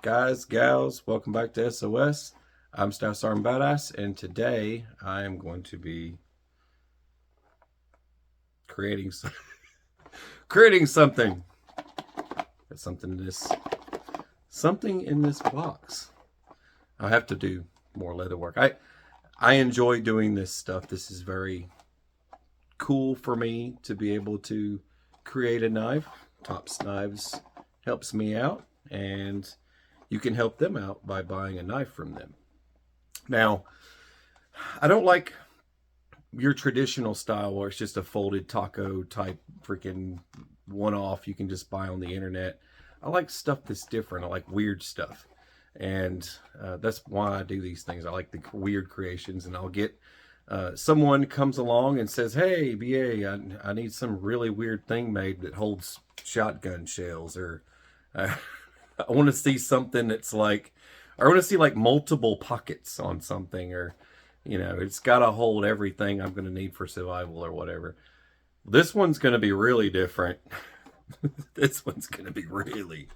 Guys, gals, welcome back to SOS. I'm Staff Sergeant Badass, and today I am going to be creating something. There's something in this box. I have to do more leather work. I enjoy doing this stuff. This is very cool for me to be able to create a knife. Tops Knives helps me out, and you can help them out by buying a knife from them. Now, I don't like your traditional style where it's just a folded taco type freaking one-off you can just buy on the internet. I like stuff that's different. I like weird stuff. And that's why I do these things. I like the weird creations, and I'll get someone comes along and says, hey, BA, I need some really weird thing made that holds shotgun shells, or I want to see something that's like, I want to see like multiple pockets on something, or, you know, it's got to hold everything I'm going to need for survival or whatever. This one's going to be really different. This one's going to be really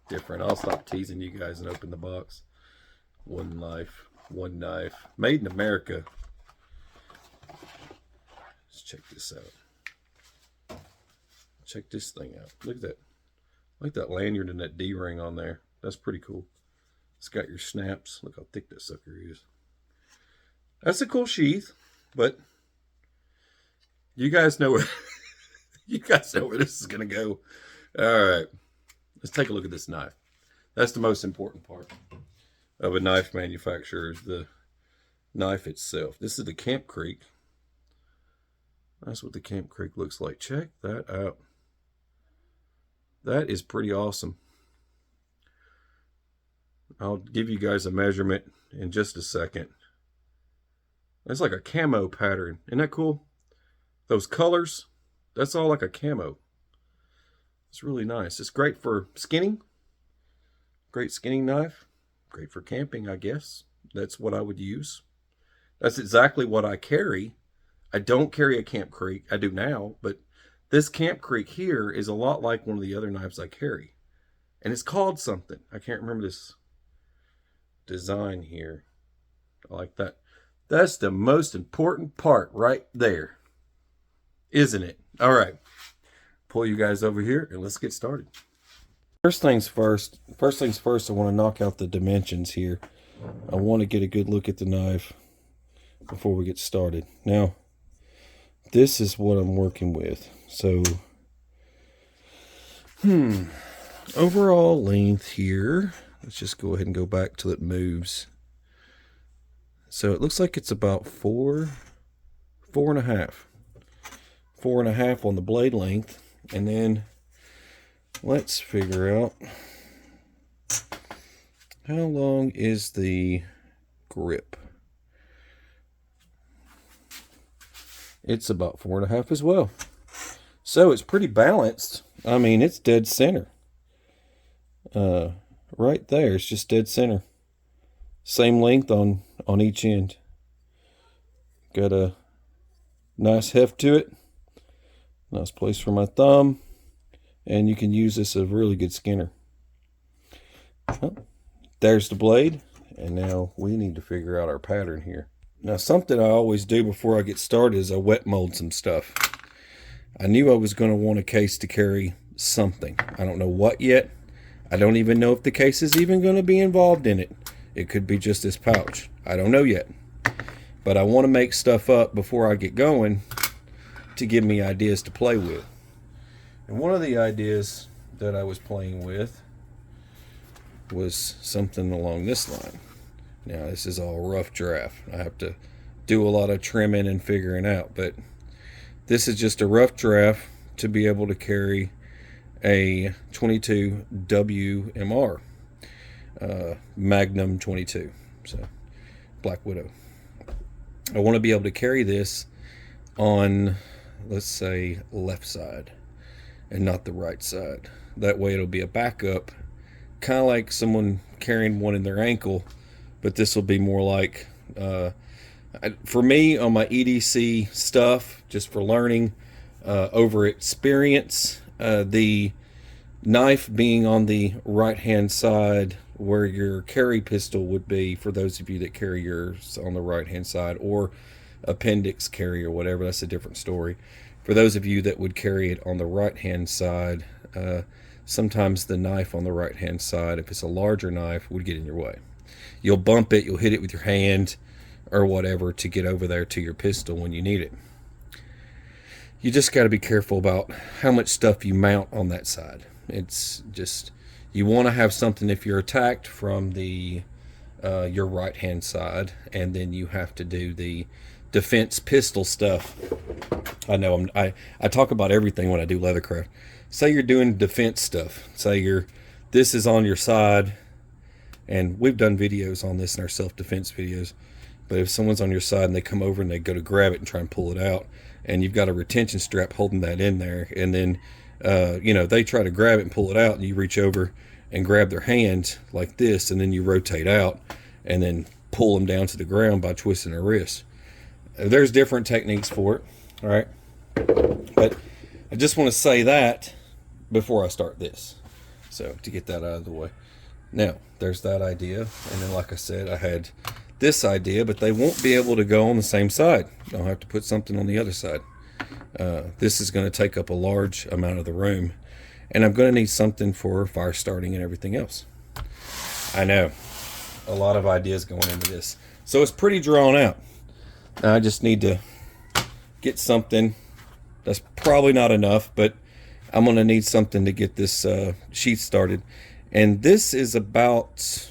different. I'll stop teasing you guys and open the box. One knife, made in America. Let's check this out. Check this thing out. Look at that. I like that lanyard and that D-ring on there. That's pretty cool. It's got your snaps. Look how thick that sucker is. That's a cool sheath, but you guys know where you guys know where this is gonna go. All right, let's take a look at this knife. That's the most important part of a knife manufacturer, is the knife itself. This is the Camp Creek. That's what the Camp Creek looks like. Check that out. That is pretty awesome. I'll give you guys a measurement in just a second. That's like a camo pattern. Isn't that cool? Those colors, that's all like a camo. It's really nice. It's great for skinning. Great skinning knife. Great for camping, I guess. That's what I would use. That's exactly what I carry. I don't carry a Camp Creek. I do now, but this Camp Creek here is a lot like one of the other knives I carry. And it's called something. I can't remember this design here. I like that. That's the most important part right there. Isn't it? All right. Pull you guys over here and let's get started. First things first, I want to knock out the dimensions here. I want to get a good look at the knife before we get started. Now, this is what I'm working with. So, overall length here, let's just go ahead and go back till it moves. So it looks like it's about four and a half on the blade length. And then let's figure out how long is the grip. It's about 4.5 as well. So it's pretty balanced. I mean, it's dead center. Right there, it's just dead center. Same length on each end. Got a nice heft to it. Nice place for my thumb. And you can use this as a really good skinner. Well, there's the blade. And now we need to figure out our pattern here. Now, something I always do before I get started is I wet mold some stuff. I knew I was going to want a case to carry something. I don't know what yet. I don't even know if the case is even going to be involved in it. It could be just this pouch. I don't know yet. But I want to make stuff up before I get going to give me ideas to play with. And one of the ideas that I was playing with was something along this line. Now, this is all rough draft. I have to do a lot of trimming and figuring out, but this is just a rough draft to be able to carry a 22 WMR, Magnum 22, so Black Widow. I want to be able to carry this on, let's say, left side and not the right side. That way it'll be a backup, kind of like someone carrying one in their ankle, but this will be more like, for me, on my EDC stuff, just for learning over experience, the knife being on the right hand side where your carry pistol would be, for those of you that carry yours on the right hand side, or appendix carry or whatever, that's a different story. For those of you that would carry it on the right hand side, sometimes the knife on the right hand side, if it's a larger knife, would get in your way. You'll bump it, you'll hit it with your hand or whatever to get over there to your pistol when you need it. You just got to be careful about how much stuff you mount on that side. It's just, you want to have something if you're attacked from the your right hand side, and then you have to do the defense pistol stuff. I know I talk about everything when I do leathercraft. Say you're doing defense stuff. Say this is on your side, and we've done videos on this in our self-defense videos. But if someone's on your side and they come over and they go to grab it and try and pull it out, and you've got a retention strap holding that in there, and then they try to grab it and pull it out, and you reach over and grab their hand like this, and then you rotate out and then pull them down to the ground by twisting their wrist. There's different techniques for it, all right? But I just want to say that before I start this, so to get that out of the way. Now, there's that idea, and then like I said, I had this idea, but they won't be able to go on the same side. I'll have to put something on the other side. This is going to take up a large amount of the room, and I'm going to need something for fire starting and everything else. I know, a lot of ideas going into this, so it's pretty drawn out. I just need to get something. That's probably not enough, but I'm going to need something to get this sheath started. And this is about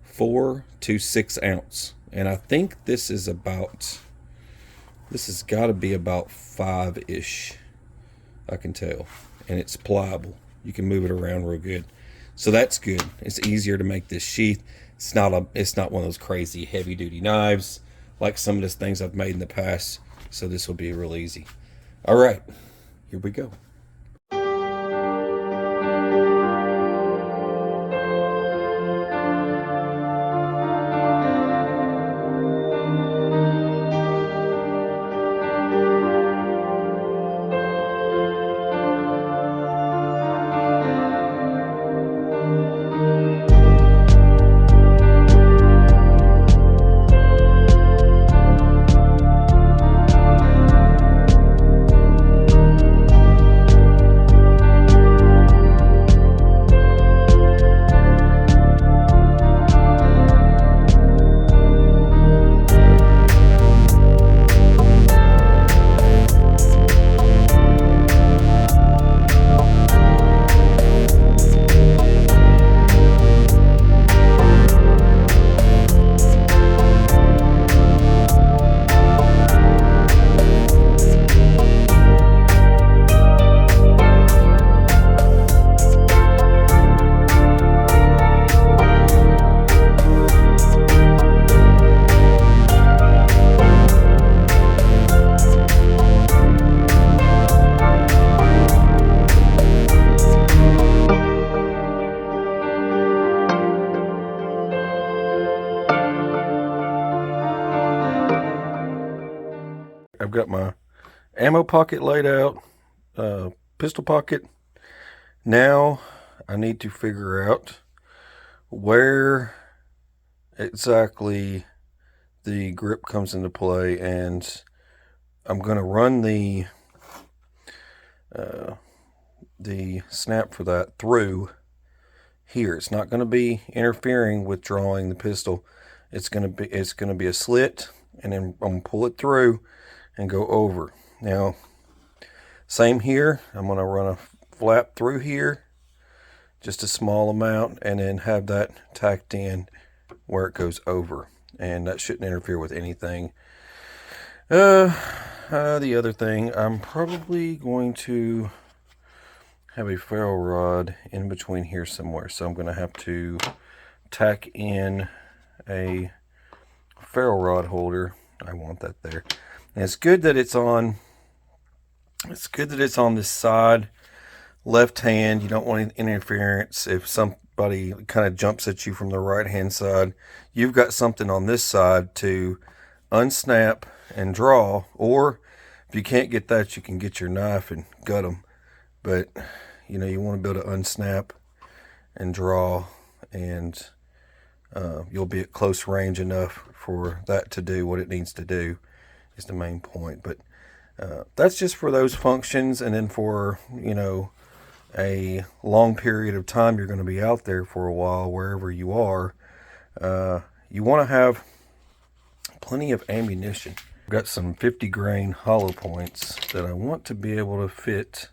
4 to 6 ounce. And I think this has got to be about 5-ish. I can tell. And it's pliable. You can move it around real good. So that's good. It's easier to make this sheath. It's not one of those crazy heavy duty knives like some of the things I've made in the past. So this will be real easy. All right, here we go. I've got my ammo pocket laid out, pistol pocket. Now I need to figure out where exactly the grip comes into play, and I'm going to run the snap for that through here. It's not going to be interfering with drawing the pistol. It's going to be a slit, and then I'm going to pull it through and go over. Now, same here. I'm going to run a flap through here, just a small amount, and then have that tacked in where it goes over, and that shouldn't interfere with anything. The other thing, I'm probably going to have a ferrule rod in between here somewhere, so I'm going to have to tack in a ferrule rod holder. I want that there. And it's good that it's on this side, left hand. You don't want any interference. If somebody kind of jumps at you from the right hand side, you've got something on this side to unsnap and draw. Or if you can't get that, you can get your knife and gut them. But you want to be able to unsnap and draw and you'll be at close range enough for that to do what it needs to do, is the main point. But that's just for those functions. And then for, you know, a long period of time, you're going to be out there for a while, wherever you are, you want to have plenty of ammunition. I've got some 50 grain hollow points that I want to be able to fit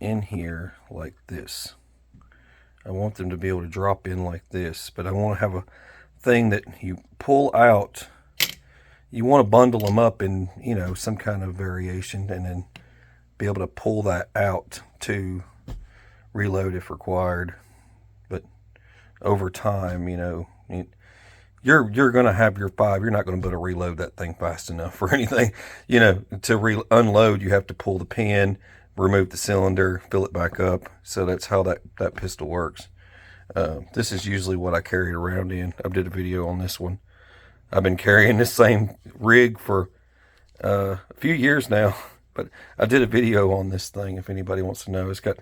in here like this. I want them to be able to drop in like this, but I want to have a thing that you pull out. You want to bundle them up in, you know, some kind of variation, and then be able to pull that out to reload if required. But over time, you know, you're going to have your 5. You're not going to be able to reload that thing fast enough or anything. You know, to unload, you have to pull the pin, remove the cylinder, fill it back up. So that's how that pistol works. This is usually what I carry it around in. I did a video on this one. I've been carrying this same rig for a few years now, but I did a video on this thing if anybody wants to know. It's got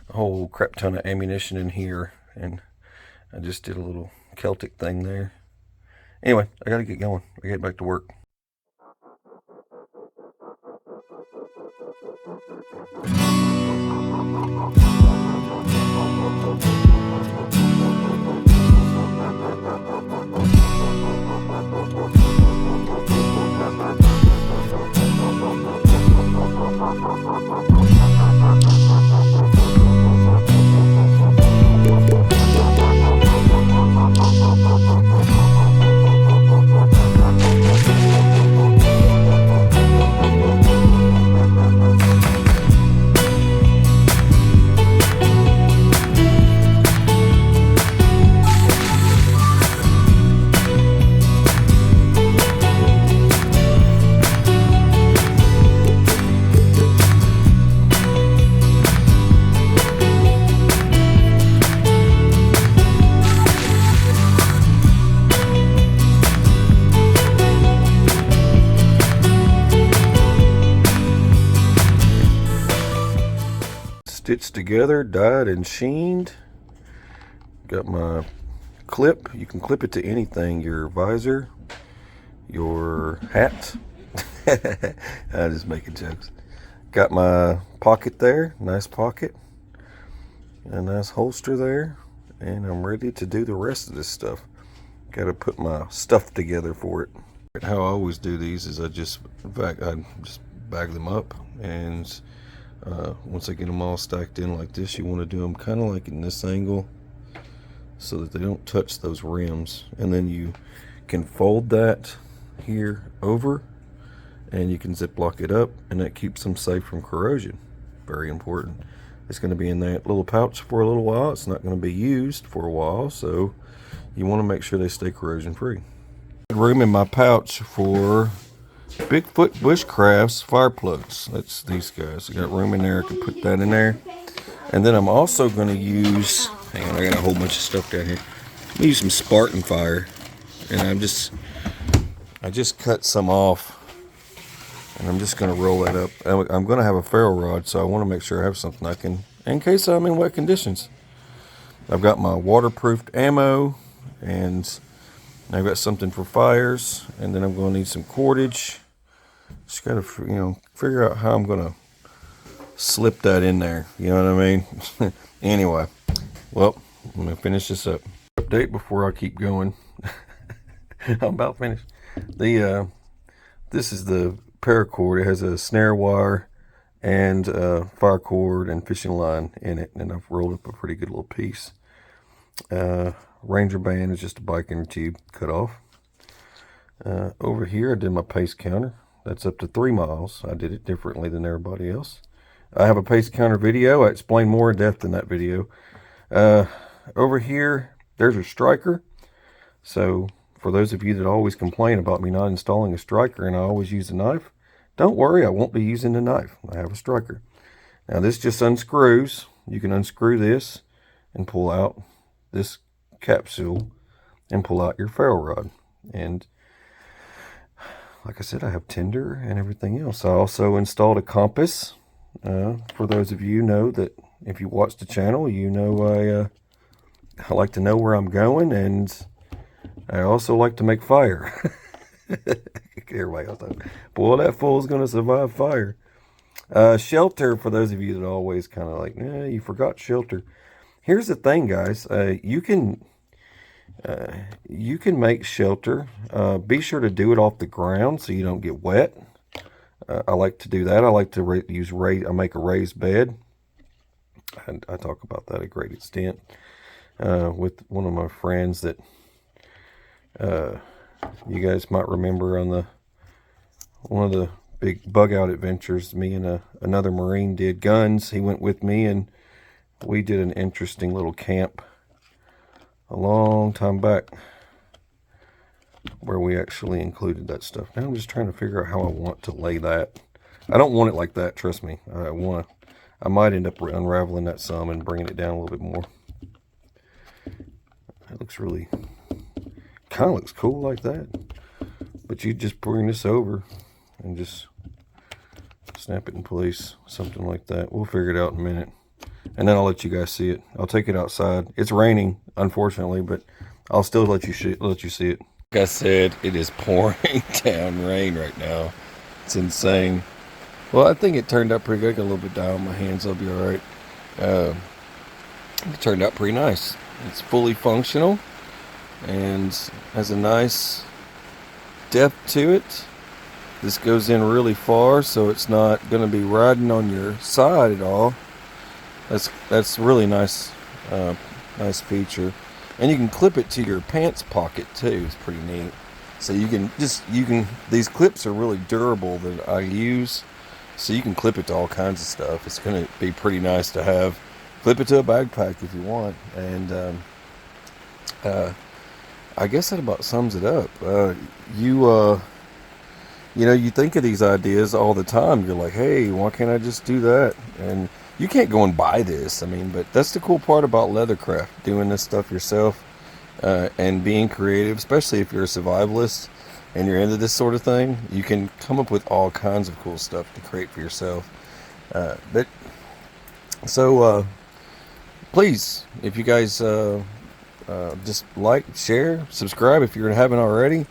a whole crap ton of ammunition in here, and I just did a little Celtic thing there. Anyway, I gotta get going. I get back to work. Stitched together, dyed and sheened. Got my clip. You can clip it to anything, your visor, your hat. I'm just making jokes. Got my pocket there, nice pocket, a nice holster there, and I'm ready to do the rest of this stuff. Got to put my stuff together for it. How I always do these is I just bag them up, and once I get them all stacked in like this, you want to do them kind of like in this angle so that they don't touch those rims. And then you can fold that here over, and you can ziplock it up, and that keeps them safe from corrosion. Very important. It's going to be in that little pouch for a little while. It's not going to be used for a while, so you want to make sure they stay corrosion free. Room in my pouch for Bigfoot Bushcraft's fire plugs. That's these guys. I got room in there. I can put that in there. And then I'm also going to use, hang on, I got a whole bunch of stuff down here. I'm going to use some Spartan fire. And I just cut some off. And I'm just going to roll that up. I'm going to have a ferro rod, so I want to make sure I have something I can, in case I'm in wet conditions. I've got my waterproofed ammo, and I've got something for fires, and then I'm going to need some cordage. Just got to, you know, figure out how I'm going to slip that in there. You know what I mean? Anyway, well, I'm going to finish this up. Update before I keep going. I'm about finished. This is the paracord. It has a snare wire and fire cord and fishing line in it, and I've rolled up a pretty good little piece. Ranger band is just a bike inner tube cut off. Over here I did my pace counter. That's up to 3 miles. I did it differently than everybody else. I have a pace counter video. I explain more in depth in that video. Over here there's a striker. So for those of you that always complain about me not installing a striker and I always use a knife, don't worry, I won't be using the knife. I have a striker. Now this just unscrews. You can unscrew this and pull out this capsule and pull out your ferro rod. And like I said, I have tinder and everything else. I also installed a compass. For those of you know that if you watch the channel, you know I like to know where I'm going, and I also like to make fire. Everybody else knows. Boy, that fool's going to survive fire. Shelter, for those of you that always kind of like, you forgot shelter. Here's the thing, guys. You can make shelter. Be sure to do it off the ground so you don't get wet. I like to do that. I like to I make a raised bed. And I talk about that at great extent with one of my friends that you guys might remember on one of the big bug out adventures me and another Marine did. Guns, he went with me, and we did an interesting little camp a long time back where we actually included that stuff. Now I'm just trying to figure out how I want to lay that. I don't want it like that, trust me. I might end up unraveling that some and bringing it down a little bit more. That looks really, kind of looks cool like that. But you just bring this over and just snap it in place, something like that. We'll figure it out in a minute. And then I'll let you guys see it. I'll take it outside. It's raining, unfortunately, but I'll still let you see it. Like I said, it is pouring down rain right now. It's insane. Well, I think it turned out pretty good. I got a little bit down on my hands. I'll be all right. It turned out pretty nice. It's fully functional and has a nice depth to it. This goes in really far, so it's not going to be riding on your side at all. That's really nice, nice feature. And you can clip it to your pants pocket too. It's pretty neat. So these clips are really durable that I use. So you can clip it to all kinds of stuff. It's going to be pretty nice to have. Clip it to a backpack if you want. And I guess that about sums it up. You think of these ideas all the time. You're like, hey, why can't I just do that? And you can't go and buy this. I mean, but that's the cool part about leathercraft, doing this stuff yourself and being creative, especially if you're a survivalist and you're into this sort of thing. You can come up with all kinds of cool stuff to create for yourself. Please, if you guys just like, share, subscribe if you haven't already.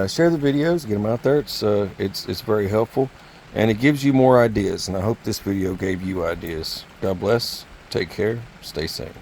Share the videos, get them out there. It's very helpful, and it gives you more ideas. And I hope this video gave you ideas. God bless. Take care. Stay safe.